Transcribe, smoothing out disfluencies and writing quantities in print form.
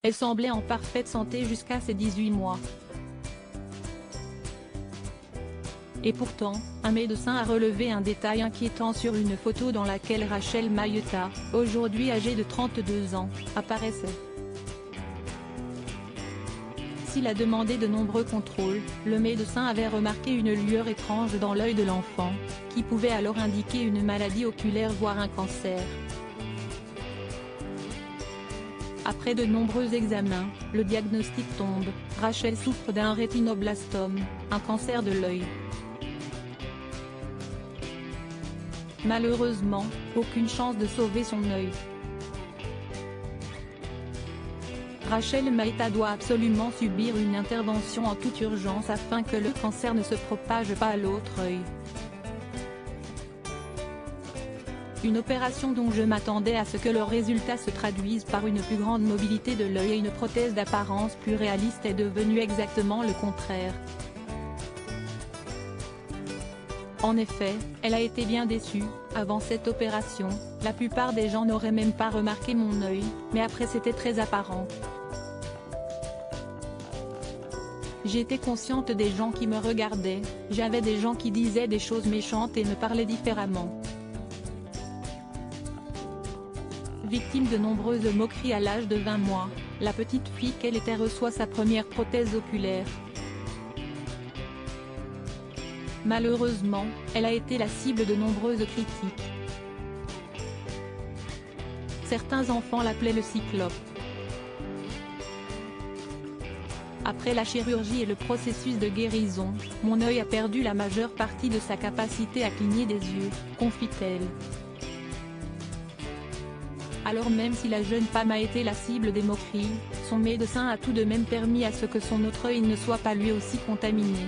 Elle semblait en parfaite santé jusqu'à ses 18 mois. Et pourtant, un médecin a relevé un détail inquiétant sur une photo dans laquelle Rachel Mailleta, aujourd'hui âgée de 32 ans, apparaissait. S'il a demandé de nombreux contrôles, le médecin avait remarqué une lueur étrange dans l'œil de l'enfant, qui pouvait alors indiquer une maladie oculaire voire un cancer. Après de nombreux examens, le diagnostic tombe, Rachel souffre d'un rétinoblastome, un cancer de l'œil. Malheureusement, aucune chance de sauver son œil. Rachel Mailleta doit absolument subir une intervention en toute urgence afin que le cancer ne se propage pas à l'autre œil. Une opération dont je m'attendais à ce que le résultat se traduise par une plus grande mobilité de l'œil et une prothèse d'apparence plus réaliste est devenue exactement le contraire. En effet, elle a été bien déçue. Avant cette opération, la plupart des gens n'auraient même pas remarqué mon œil, mais après c'était très apparent. J'étais consciente des gens qui me regardaient, j'avais des gens qui disaient des choses méchantes et me parlaient différemment. Victime de nombreuses moqueries à l'âge de 20 mois, la petite fille qu'elle était reçoit sa première prothèse oculaire. Malheureusement, elle a été la cible de nombreuses critiques. Certains enfants l'appelaient le cyclope. Après la chirurgie et le processus de guérison, mon œil a perdu la majeure partie de sa capacité à cligner des yeux, confie-t-elle. Alors même si la jeune femme a été la cible des moqueries, son médecin a tout de même permis à ce que son autre œil ne soit pas lui aussi contaminé.